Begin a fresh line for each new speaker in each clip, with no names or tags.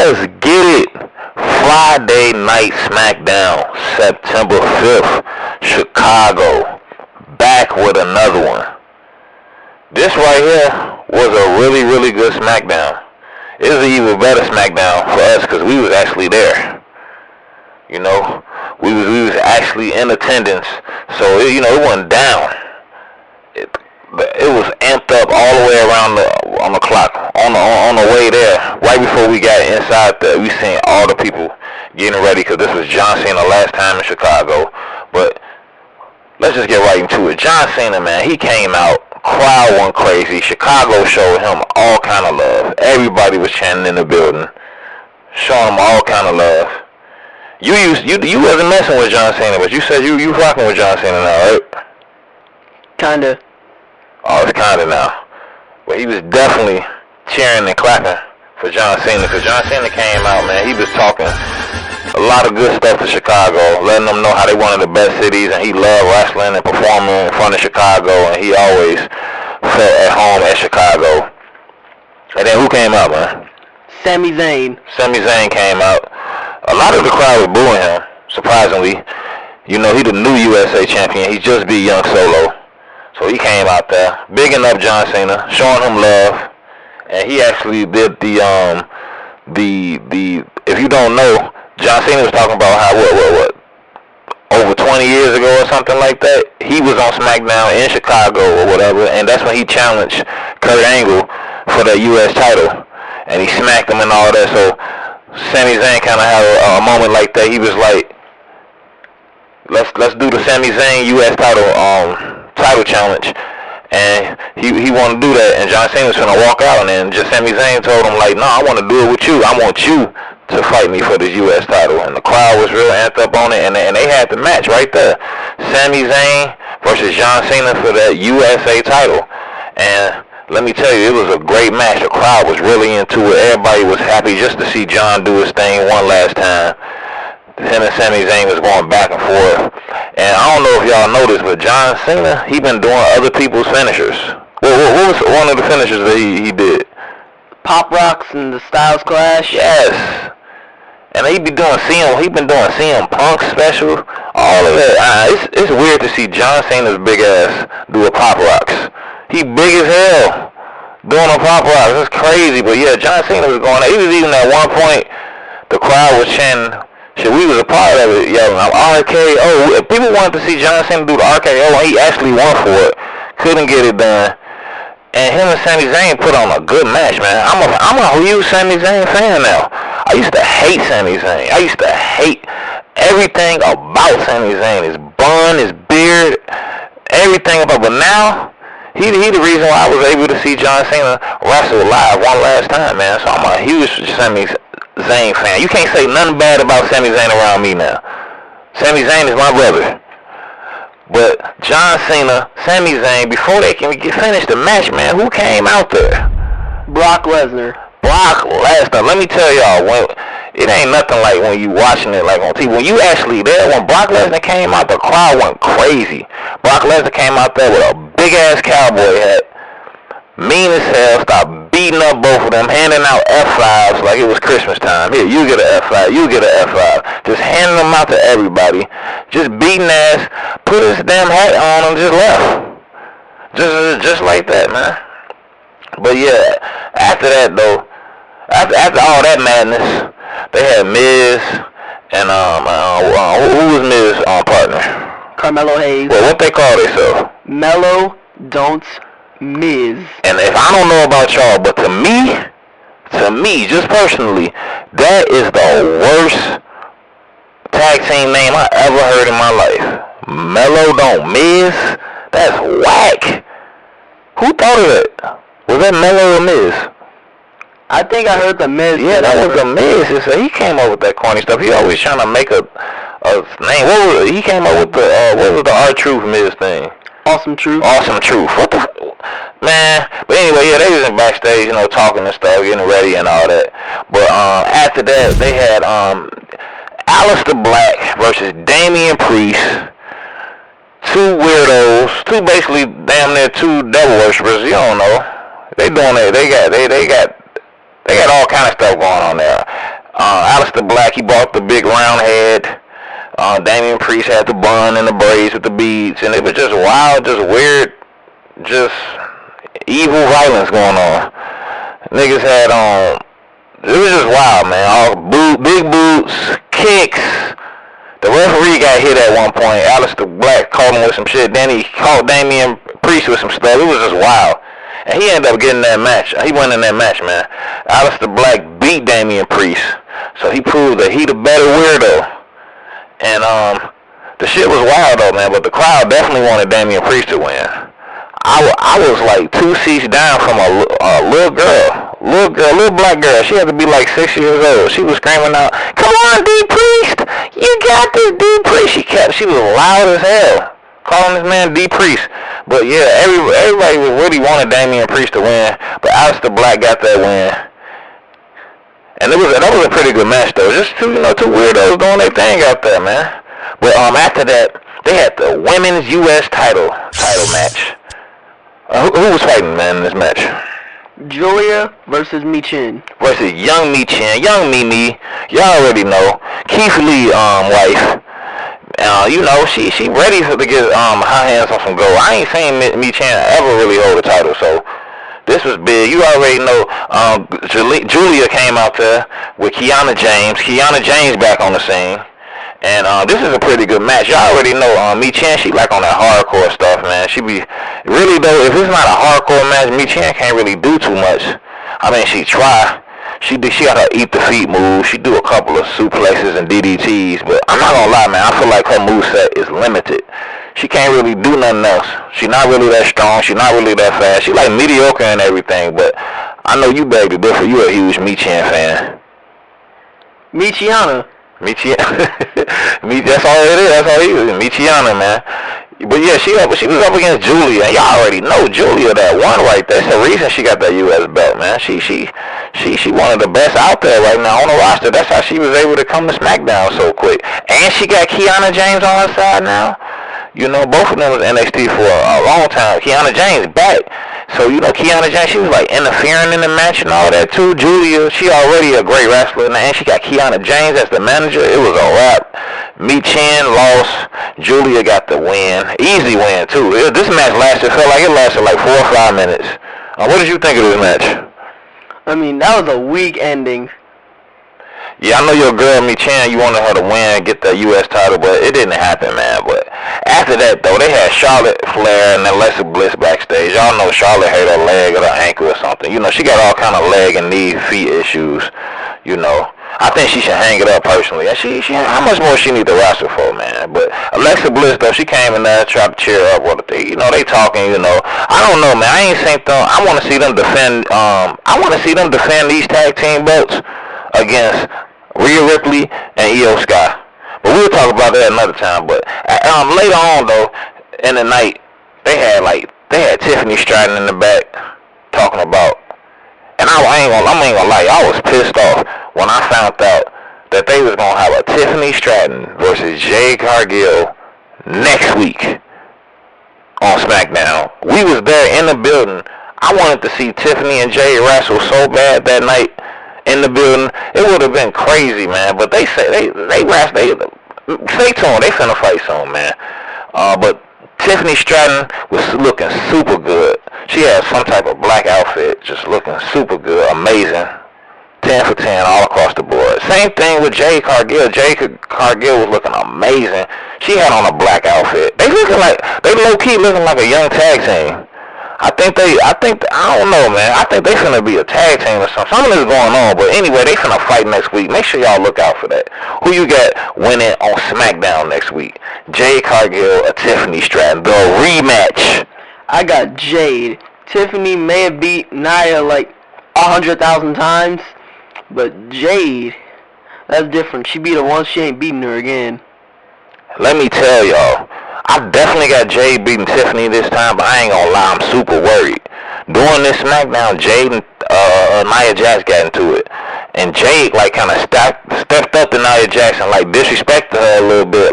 Let's get it. Friday Night Smackdown, September 5th, Chicago. Back with another one. This right here was a really, really good Smackdown. It was an even better Smackdown for us because we was actually there. You know, we was actually in attendance, so it wasn't down. It was amped up all the way around on the clock. On the way there, right before we got inside there, we seen all the people getting ready because this was John Cena last time in Chicago. But let's just get right into it. John Cena, man, he came out, crowd went crazy. Chicago showed him all kind of love. Everybody was chanting in the building, showing him all kind of love. You wasn't messing with John Cena, but you said you rocking with John Cena now, right?
Kinda.
Oh, it's kinda now. But he was definitely cheering and clapping for John Cena because John Cena came out, man. He was talking a lot of good stuff to Chicago, letting them know how they one of the best cities, and he loved wrestling and performing in front of Chicago, and he always felt at home at Chicago. And then who came out, man?
Sami Zayn.
Sami Zayn came out. A lot of the crowd was booing him, surprisingly. You know, he the new USA champion. He just beat Young Solo. So he came out there, bigging up John Cena, showing him love. And he actually did the if you don't know, John Cena was talking about how what over 20 years ago or something like that, he was on SmackDown in Chicago or whatever, and that's when he challenged Kurt Angle for the US title, and he smacked him and all that. So Sami Zayn kind of had a moment like that. He was like, let's do the Sami Zayn US title challenge, and he wanted to do that, and John Cena was gonna walk out, and then just Sami Zayn told him like, no, I want to do it with you. I want you to fight me for the US title, and the crowd was real amped up on it, and they had the match right there, Sami Zayn versus John Cena for that USA title. And let me tell you, it was a great match. The crowd was really into it. Everybody was happy just to see John do his thing one last time. Him and Sami Zayn was going back and forth. And I don't know if y'all know this, but John Cena, he been doing other people's finishers. What was one of the finishers that he did?
Pop Rocks and the Styles Clash.
Yes. And he been doing CM Punk special, all of that. It's weird to see John Cena's big ass do a Pop Rocks. He big as hell doing a Pop Rocks. It's crazy, but yeah, John Cena was going. He was even at one point, the crowd was chanting. Shit, we was a part of it, yelling out RKO. People wanted to see John Cena do the RKO, and he actually won for it. Couldn't get it done. And him and Sami Zayn put on a good match, man. I'm a huge Sami Zayn fan now. I used to hate Sami Zayn. I used to hate everything about Sami Zayn. His bun, his beard, everything about. But now, he the reason why I was able to see John Cena wrestle live one last time, man. So I'm a huge Sami Zayn fan. You can't say nothing bad about Sami Zayn around me now. Sami Zayn is my brother. But John Cena, Sami Zayn, before they can finish the match, man, who came out there?
Brock Lesnar.
Brock Lesnar. Let me tell y'all, it ain't nothing like when you watching it like on TV. When you actually there, when Brock Lesnar came out, the crowd went crazy. Brock Lesnar came out there with a big ass cowboy hat, mean as hell, started beating up both of them, handing out F5s like it was Christmas time. Here, you get an F5, you get an F5. Just handing them out to everybody. Just beating ass, put his damn hat on and just left. Just like that, man. But yeah, after that though, after all that madness, they had Miz and who was Miz partner?
Carmelo Hayes.
Well, what they call themselves?
Mello Don't Miz.
And if I don't know about y'all, but to me, just personally, that is the worst tag team name I ever heard in my life. Mello Don't Miz? That's whack. Who thought of it? Was that Mello or Miz?
I think I heard the Miz.
Yeah, that was the Miz. He came up with that corny stuff. He always trying to make a name. He came up with what was the R-Truth Miz thing?
Awesome Truth.
Awesome Truth. What the man? But anyway, yeah, they was in backstage, talking and stuff, getting ready and all that. But after that, they had Aleister Black versus Damian Priest. Two weirdos, basically damn near two devil worshippers. You don't know. They doing it. They got all kind of stuff going on there. Aleister Black, he bought the big round head. Damian Priest had the bun and the braids with the beads, and it was just wild, just weird, just evil violence going on. Niggas had it was just wild, man. All big boots, kicks. The referee got hit at one point. Aleister Black caught him with some shit. Then he caught Damian Priest with some stuff. It was just wild. And he ended up getting that match. He won in that match, man. Aleister Black beat Damian Priest. So he proved that he the better weirdo. And the shit was wild though, man. But the crowd definitely wanted Damian Priest to win. I was like 2 seats down from a little black girl. She had to be like 6 years old. She was screaming out, "Come on, D Priest! You got this, D Priest!" She was loud as hell, calling this man D Priest. But yeah, everybody really wanted Damian Priest to win. But Aleister Black got that win. And that was a pretty good match though. Just two weirdos doing their thing out there, man. But after that, they had the women's U.S. title match. Who was fighting, man, in this match?
Julia versus Michin.
Versus young Michin, young Mimi. Y'all already know. Keith Lee wife. She ready to get her hands on some gold. I ain't seen Michin ever really hold a title, so this was big. You already know. Julia came out there with Kiana James. Kiana James back on the scene. And this is a pretty good match. Y'all already know Michin, she like on that hardcore stuff, man. She be really though, if it's not a hardcore match, Michin can't really do too much. I mean, she try. She got her eat the feet move. She do a couple of suplexes and DDTs, but I'm not gonna lie, man. I feel like her moveset is limited. She can't really do nothing else. She not really that strong. She not really that fast. She like mediocre and everything, but I know you beg to differ. You a huge Michin fan.
Michiana.
That's all it is. That's all he is. Michiana, man. But yeah, she was up against Julia. Y'all already know Julia, that one right there. That's the reason she got that U.S. belt, man. She one of the best out there right now on the roster. That's how she was able to come to SmackDown so quick. And she got Kiana James on her side now. Both of them was NXT for a long time. Kiana James back. So, Kiana James, she was like interfering in the match and all that too. Julia, she already a great wrestler, and she got Kiana James as the manager. It was a wrap. Michin lost. Julia got the win. Easy win too. This match felt like it lasted like 4 or 5 minutes. What did you think of this match?
I mean, that was a weak ending.
Yeah, I know your girl Michin, you wanted her to win, get the U.S. title, but it didn't happen, man. But after that, though, they had Charlotte Flair and Alexa Bliss backstage. Y'all know Charlotte hurt her leg or her ankle or something. She got all kind of leg and knee, feet issues. I think she should hang it up personally. And she how much more she need to roster for, man? But Alexa Bliss, though, she came in there, tried to cheer her up. They talking. I don't know, man. I ain't seen them. I want to see them defend. I want to see them defend these tag team belts against Rhea Ripley and Io Sky. But we'll talk about that another time. But later on though, in the night, they had Tiffany Stratton in the back talking about, and I ain't gonna lie, I was pissed off when I found out that they was gonna have a Tiffany Stratton versus Jade Cargill next week on SmackDown. We was there in the building. I wanted to see Tiffany and Jade wrestle so bad that night. In the building, it would have been crazy, man. But they say they stay tuned. They finna fight soon, man. But Tiffany Stratton was looking super good. She had some type of black outfit, just looking super good, amazing. 10 for 10 all across the board. Same thing with Jade Cargill. Jade Cargill was looking amazing. She had on a black outfit. They low key looking like a young tag team. I don't know, man. I think they finna be a tag team or something. Something is going on, but anyway, they finna fight next week. Make sure y'all look out for that. Who you got winning on SmackDown next week? Jade Cargill or Tiffany Stratton? The rematch.
I got Jade. Tiffany may have beat Nia like 100,000 times, but Jade, that's different. She beat her once, she ain't beating her again.
Let me tell y'all, I definitely got Jade beating Tiffany this time, but I ain't gonna lie, I'm super worried. During this SmackDown, Jade and Nia Jax got into it. And Jade, kind of stepped up to Nia Jax and, disrespected her a little bit,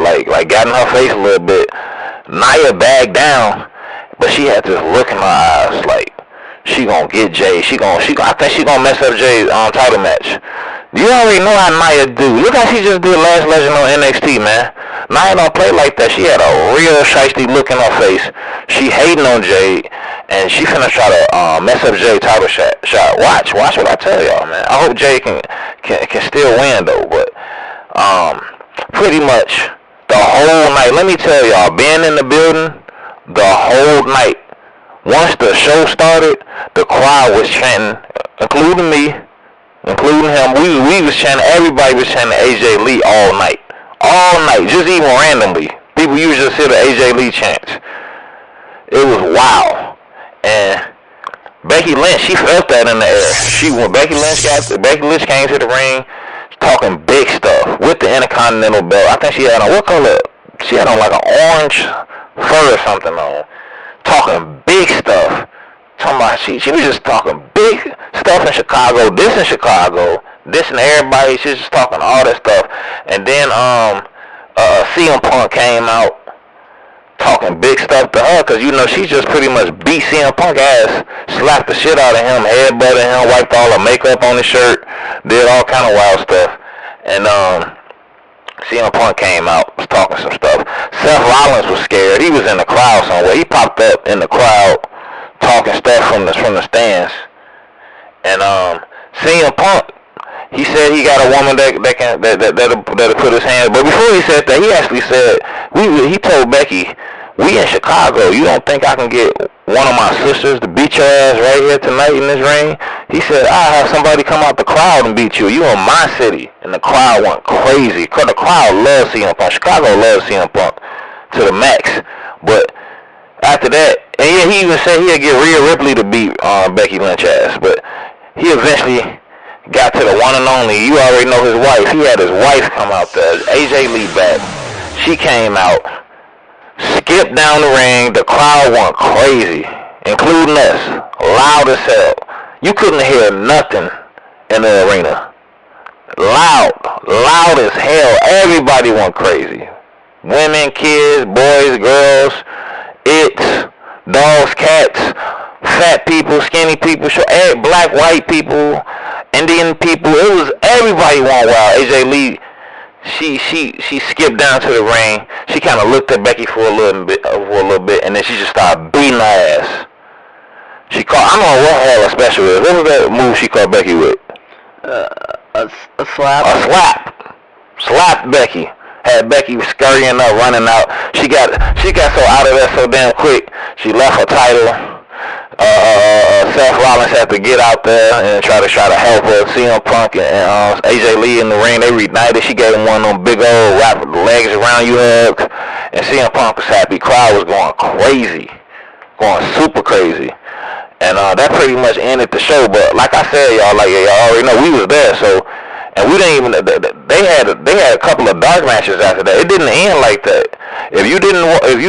got in her face a little bit. Nia backed down, but she had this look in her eyes, she gonna get Jade. I think she gonna mess up Jade's title match. You already know how Nia do. Look how she just did Last Legend on NXT, man. Nia don't play like that. She had a real shiesty look in her face. She hating on Jade, and she finna try to mess up Jade's title shot. Watch what I tell y'all, man. I hope Jade can still win though, but pretty much the whole night. Let me tell y'all, being in the building the whole night. Once the show started, the crowd was chanting, including me. Including him, we was chanting, everybody was chanting AJ Lee all night. All night, just even randomly. People usually hear the AJ Lee chants. It was wild. And Becky Lynch, she felt that in the air. When Becky Lynch came to the ring, talking big stuff with the Intercontinental belt. I think she had on, what color? She had on like an orange fur or something on. Talking big stuff. Talking about she was just talking big stuff in Chicago, this in Chicago, this and everybody. She was just talking all that stuff. And then CM Punk came out talking big stuff to her, because you know she just pretty much beat CM Punk ass, slapped the shit out of him, headbutted him, wiped all the makeup on his shirt, did all kind of wild stuff. And CM Punk came out, was talking some stuff. Seth Rollins was scared. He was in the crowd somewhere. He popped up in the crowd talking stuff from the stands. And CM Punk, he said he got a woman that'll put his hands. But before he said that, he actually said he told Becky, "We in Chicago. You don't think I can get one of my sisters to beat your ass right here tonight in this ring?" He said, "I'll have somebody come out the crowd and beat you. You in my city." And the crowd went crazy. Cause the crowd loves CM Punk. Chicago loves CM Punk to the max. But after that, and yeah, he even said he'd get Rhea Ripley to beat Becky Lynch ass. But he eventually got to the one and only. You already know his wife. He had his wife come out there. AJ Lee back. She came out, skipped down the ring. The crowd went crazy, including us. Loud as hell. You couldn't hear nothing in the arena. Loud as hell. Everybody went crazy. Women, kids, boys, girls, dogs, cats, fat people, skinny people, black, white people, Indian people. It was everybody went wild. AJ Lee, she skipped down to the ring. She kind of looked at Becky for a little bit, and then she just started beating her ass. She caught, I don't know what hell her special is. What was that move she caught Becky with?
A slap.
A slap. Slapped Becky. Had Becky scurrying up, running out. She got so out of there so damn quick. She left her title. Seth Rollins had to get out there and try to help her. CM Punk and AJ Lee in the ring, they reunited. She gave him one of them big old wrap legs around you hugs. And CM Punk was happy. Crowd was going crazy. Going super crazy. And that pretty much ended the show. But like I said, y'all already know, we was there. So, and we didn't even. They had a couple of dark matches after that. It didn't end like that. If you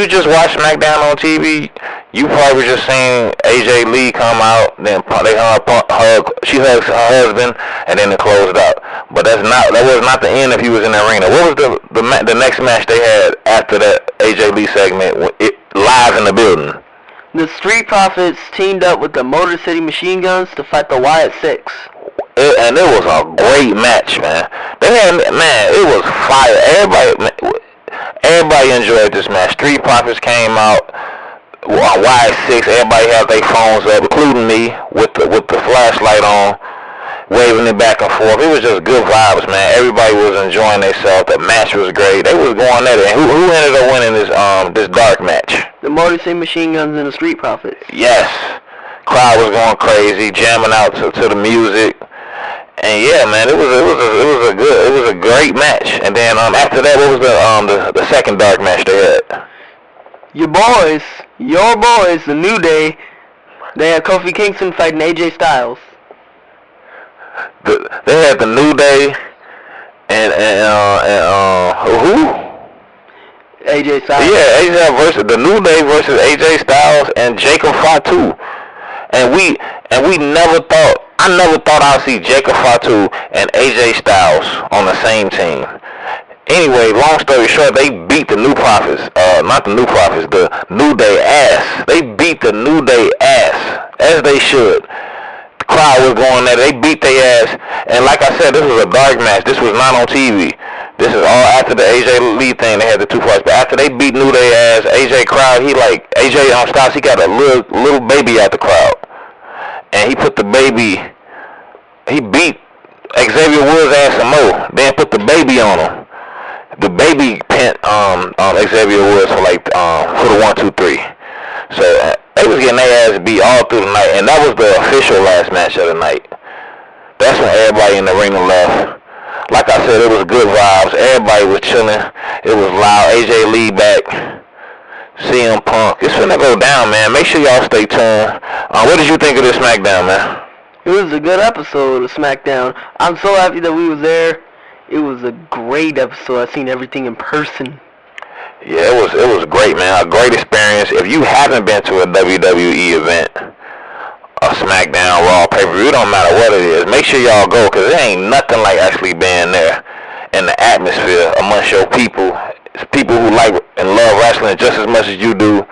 just watched SmackDown on TV, you probably just seen AJ Lee come out. Then she hugs her husband, and then it closed out. But that was not the end if he was in the arena. What was the next match they had after that AJ Lee segment? Live in the building.
The Street Profits teamed up with the Motor City Machine Guns to fight the Wyatt Six.
And it was a great match, man. It was fire. Everybody enjoyed this match. Street Profits came out on Wyatt Six. Everybody had their phones up, including me, with the flashlight on, waving it back and forth. It was just good vibes, man. Everybody was enjoying themselves. The match was great. They was going at it. And who ended up winning this dark match?
The Motor City Machine Guns and the Street Profits.
Yes. Crowd was going crazy, jamming out to the music. And yeah, man, it was a great match. And then after that, what was the second dark match they had?
Your boys, the New Day. They had Kofi Kingston fighting AJ Styles.
They had the New Day and who?
AJ Styles.
Yeah, the New Day versus AJ Styles and Jacob Fatu. And we never thought. I never thought I'd see Jacob Fatu and AJ Styles on the same team. Anyway, long story short, they beat the New Profits. Not the New Profits, the New Day ass. They beat the New Day ass, as they should. crowd was going there. They beat their ass. And like I said, this was a dark match. This was not on TV. This is all after the AJ Lee thing. They had the 2 parts. But after they beat New Day ass, AJ crowd, AJ Styles, he got a little baby out the crowd. And he put the baby, he beat Xavier Woods ass some more. Then put the baby on him. The baby pinned Xavier Woods for the 1, 2, 3. So they was getting their ass beat all through the night. And that was the official last match of the night. That's when everybody in the arena left. Like I said, it was good vibes. Everybody was chilling. It was loud. AJ Lee back. CM Punk. It's finna go down, man. Make sure y'all stay tuned. What did you think of this SmackDown, man?
It was a good episode of SmackDown. I'm so happy that we was there. It was a great episode. I seen everything in person.
Yeah, it was great, man. A great experience. If you haven't been to a WWE event, a SmackDown, Raw, pay-per-view, it don't matter what it is, make sure y'all go, because there ain't nothing like actually being there in the atmosphere amongst your people. It's people who like and love wrestling just as much as you do.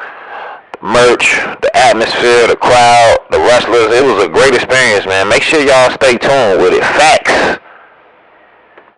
The merch, the atmosphere, the crowd, the wrestlers. It was a great experience, man. Make sure y'all stay tuned with it. Facts.